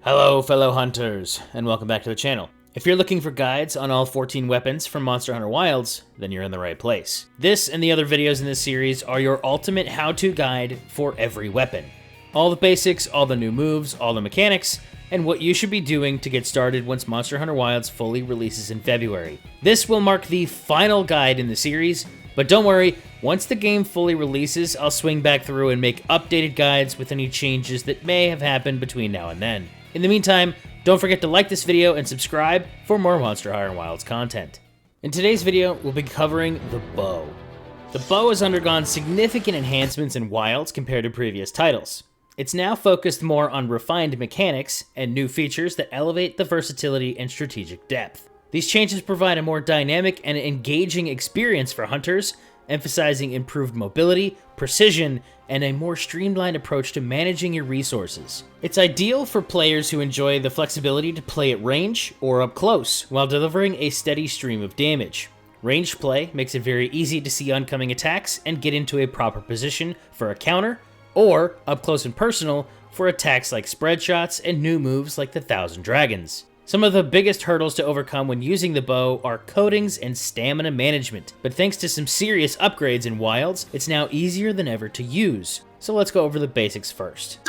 Hello fellow hunters, and welcome back to the channel. If you're looking for guides on all 14 weapons from Monster Hunter Wilds, then you're in the right place. This and the other videos in this series are your ultimate how-to guide for every weapon. All the basics, all the new moves, all the mechanics, and what you should be doing to get started once Monster Hunter Wilds fully releases in February. This will mark the final guide in the series, but don't worry, once the game fully releases, I'll swing back through and make updated guides with any changes that may have happened between now and then. In the meantime, don't forget to like this video and subscribe for more Monster Hunter Wilds content. In today's video, we'll be covering the bow. The bow has undergone significant enhancements in Wilds compared to previous titles. It's now focused more on refined mechanics and new features that elevate the versatility and strategic depth. These changes provide a more dynamic and engaging experience for hunters, emphasizing improved mobility, precision, and a more streamlined approach to managing your resources. It's ideal for players who enjoy the flexibility to play at range or up close, while delivering a steady stream of damage. Ranged play makes it very easy to see oncoming attacks and get into a proper position for a counter, or up close and personal for attacks like spread shots and new moves like the Thousand Dragons. Some of the biggest hurdles to overcome when using the bow are coatings and stamina management, but thanks to some serious upgrades in Wilds, it's now easier than ever to use. So let's go over the basics first.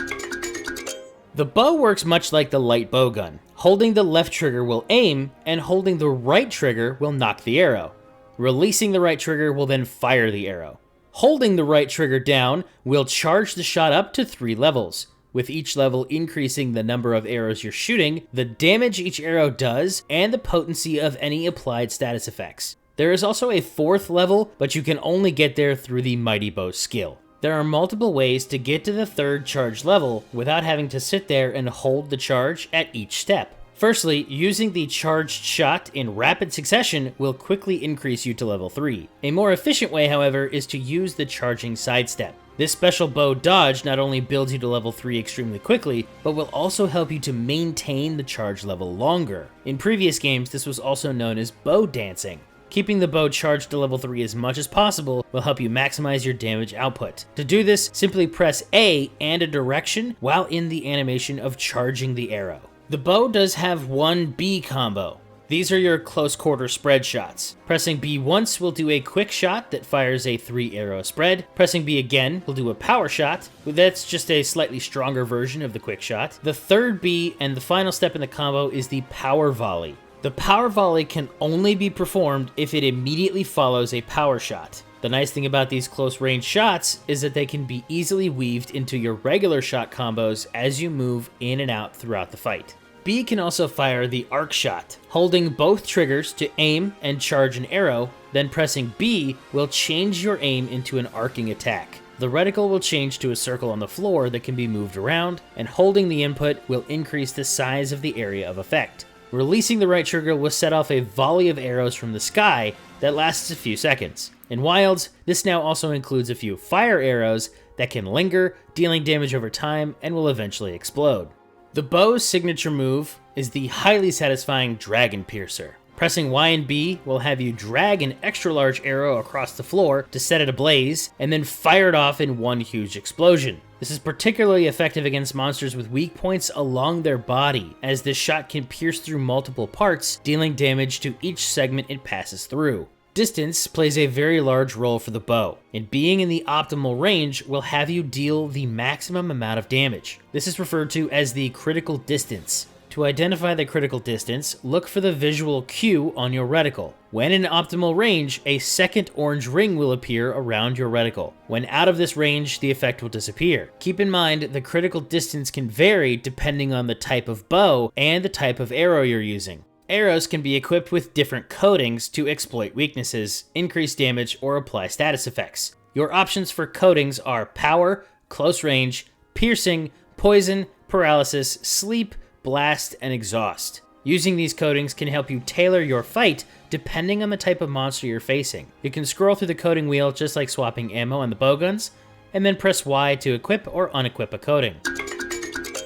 The bow works much like the light bow gun. Holding the left trigger will aim, and holding the right trigger will knock the arrow. Releasing the right trigger will then fire the arrow. Holding the right trigger down will charge the shot up to 3 levels. With each level increasing the number of arrows you're shooting, the damage each arrow does, and the potency of any applied status effects. There is also a 4th level, but you can only get there through the Mighty Bow skill. There are multiple ways to get to the 3rd charge level without having to sit there and hold the charge at each step. Firstly, using the charged shot in rapid succession will quickly increase you to level 3. A more efficient way, however, is to use the charging sidestep. This special bow dodge not only builds you to level 3 extremely quickly, but will also help you to maintain the charge level longer. In previous games, this was also known as bow dancing. Keeping the bow charged to level 3 as much as possible will help you maximize your damage output. To do this, simply press A and a direction while in the animation of charging the arrow. The bow does have one B combo. These are your close quarter spread shots. Pressing B once will do a quick shot that fires a 3-arrow spread. Pressing B again will do a power shot. That's just a slightly stronger version of the quick shot. The third B and the final step in the combo is the power volley. The power volley can only be performed if it immediately follows a power shot. The nice thing about these close range shots is that they can be easily weaved into your regular shot combos as you move in and out throughout the fight. B can also fire the arc shot. Holding both triggers to aim and charge an arrow, then pressing B will change your aim into an arcing attack. The reticle will change to a circle on the floor that can be moved around, and holding the input will increase the size of the area of effect. Releasing the right trigger will set off a volley of arrows from the sky that lasts a few seconds. In Wilds, this now also includes a few fire arrows that can linger, dealing damage over time, and will eventually explode. The bow's signature move is the highly satisfying Dragon Piercer. Pressing Y and B will have you drag an extra large arrow across the floor to set it ablaze, and then fire it off in one huge explosion. This is particularly effective against monsters with weak points along their body, as this shot can pierce through multiple parts, dealing damage to each segment it passes through. Distance plays a very large role for the bow, and being in the optimal range will have you deal the maximum amount of damage. This is referred to as the critical distance. To identify the critical distance, look for the visual cue on your reticle. When in optimal range, a second orange ring will appear around your reticle. When out of this range, the effect will disappear. Keep in mind, the critical distance can vary depending on the type of bow and the type of arrow you're using. Arrows can be equipped with different coatings to exploit weaknesses, increase damage, or apply status effects. Your options for coatings are power, close range, piercing, poison, paralysis, sleep, blast, and exhaust. Using these coatings can help you tailor your fight depending on the type of monster you're facing. You can scroll through the coating wheel just like swapping ammo on the bowguns, and then press Y to equip or unequip a coating.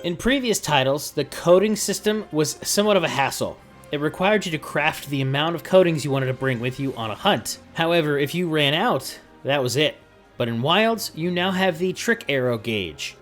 In previous titles, the coating system was somewhat of a hassle. It required you to craft the amount of coatings you wanted to bring with you on a hunt. However, if you ran out, that was it. But in Wilds, you now have the trick arrow gauge.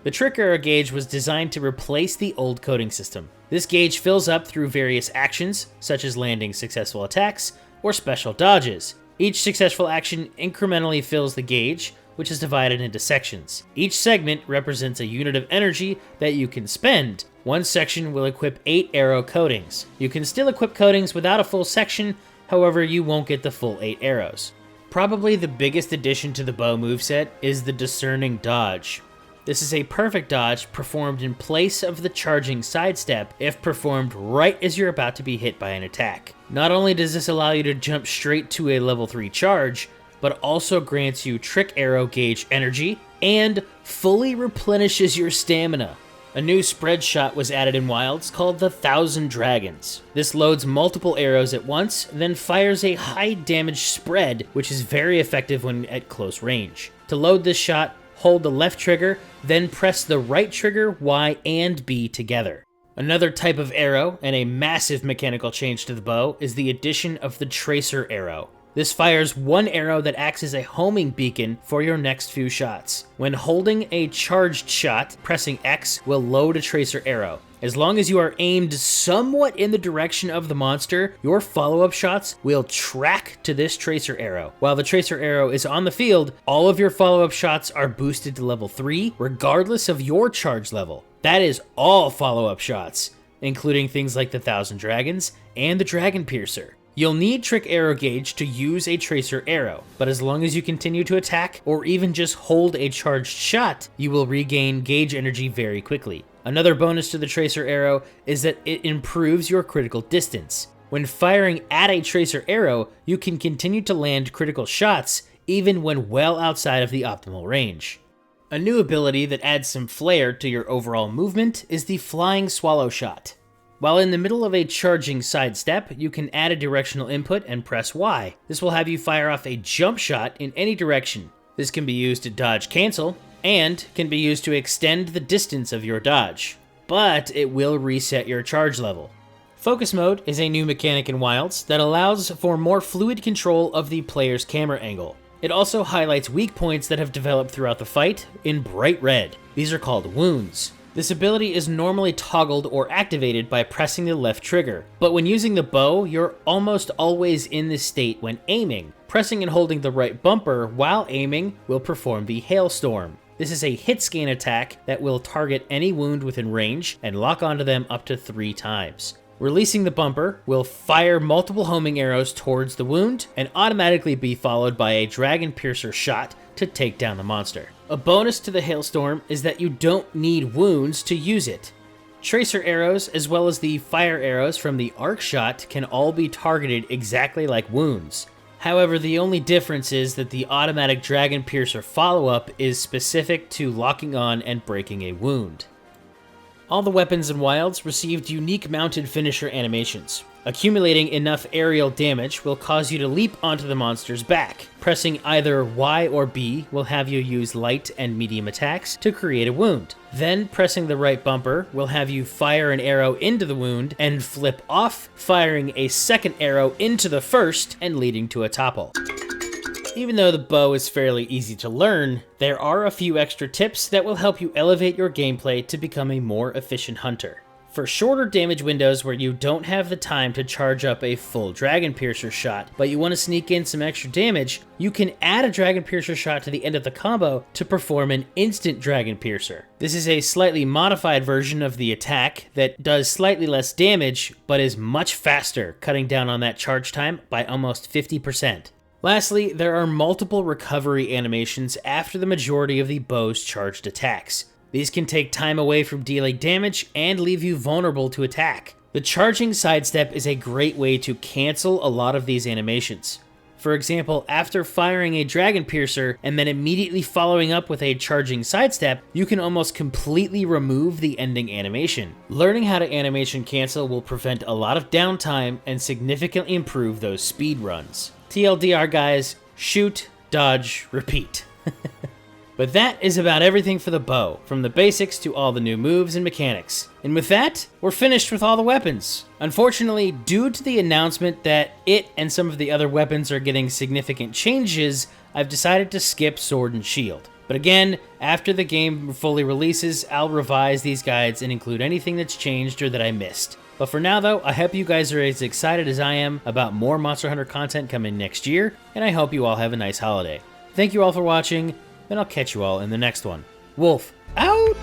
The trick arrow gauge was designed to replace the old coding system. This gauge fills up through various actions, such as landing successful attacks or special dodges. Each successful action incrementally fills the gauge, which is divided into sections. Each segment represents a unit of energy that you can spend. One section will equip 8 arrow coatings. You can still equip coatings without a full section, however you won't get the full 8 arrows. Probably the biggest addition to the bow moveset is the discerning dodge. This is a perfect dodge performed in place of the charging sidestep if performed right as you're about to be hit by an attack. Not only does this allow you to jump straight to a level 3 charge, but also grants you trick arrow gauge energy and fully replenishes your stamina. A new spread shot was added in Wilds called the 1,000 Dragons. This loads multiple arrows at once, then fires a high damage spread, which is very effective when at close range. To load this shot, hold the left trigger, then press the right trigger, Y and B together. Another type of arrow, and a massive mechanical change to the bow, is the addition of the tracer arrow. This fires one arrow that acts as a homing beacon for your next few shots. When holding a charged shot, pressing X will load a tracer arrow. As long as you are aimed somewhat in the direction of the monster, your follow-up shots will track to this tracer arrow. While the tracer arrow is on the field, all of your follow-up shots are boosted to level 3, regardless of your charge level. That is all follow-up shots, including things like the 1,000 Dragons and the Dragon Piercer. You'll need Trick Arrow Gauge to use a Tracer Arrow, but as long as you continue to attack, or even just hold a charged shot, you will regain gauge energy very quickly. Another bonus to the Tracer Arrow is that it improves your critical distance. When firing at a Tracer Arrow, you can continue to land critical shots, even when well outside of the optimal range. A new ability that adds some flair to your overall movement is the Flying Swallow Shot. While in the middle of a charging sidestep, you can add a directional input and press Y. This will have you fire off a jump shot in any direction. This can be used to dodge cancel, and can be used to extend the distance of your dodge, but it will reset your charge level. Focus mode is a new mechanic in Wilds that allows for more fluid control of the player's camera angle. It also highlights weak points that have developed throughout the fight in bright red. These are called wounds. This ability is normally toggled or activated by pressing the left trigger, but when using the bow, you're almost always in this state when aiming. Pressing and holding the right bumper while aiming will perform the Hailstorm. This is a hit scan attack that will target any wound within range and lock onto them up to 3 times. Releasing the bumper will fire multiple homing arrows towards the wound and automatically be followed by a Dragon Piercer shot to take down the monster. A bonus to the Hailstorm is that you don't need wounds to use it. Tracer arrows as well as the fire arrows from the arc shot can all be targeted exactly like wounds. However, the only difference is that the automatic Dragon Piercer follow-up is specific to locking on and breaking a wound. All the weapons in Wilds received unique mounted finisher animations. Accumulating enough aerial damage will cause you to leap onto the monster's back. Pressing either Y or B will have you use light and medium attacks to create a wound. Then pressing the right bumper will have you fire an arrow into the wound and flip off, firing a second arrow into the first and leading to a topple. Even though the bow is fairly easy to learn, there are a few extra tips that will help you elevate your gameplay to become a more efficient hunter. For shorter damage windows where you don't have the time to charge up a full Dragon Piercer shot, but you want to sneak in some extra damage, you can add a Dragon Piercer shot to the end of the combo to perform an instant Dragon Piercer. This is a slightly modified version of the attack that does slightly less damage, but is much faster, cutting down on that charge time by almost 50%. Lastly, there are multiple recovery animations after the majority of the bow's charged attacks. These can take time away from dealing damage and leave you vulnerable to attack. The charging sidestep is a great way to cancel a lot of these animations. For example, after firing a Dragon Piercer and then immediately following up with a charging sidestep, you can almost completely remove the ending animation. Learning how to animation cancel will prevent a lot of downtime and significantly improve those speed runs. TLDR guys, shoot, dodge, repeat. But that is about everything for the bow, from the basics to all the new moves and mechanics. And with that, we're finished with all the weapons. Unfortunately, due to the announcement that it and some of the other weapons are getting significant changes, I've decided to skip Sword and Shield. But again, after the game fully releases, I'll revise these guides and include anything that's changed or that I missed. But for now though, I hope you guys are as excited as I am about more Monster Hunter content coming next year, and I hope you all have a nice holiday. Thank you all for watching, and I'll catch you all in the next one. Wolf, out!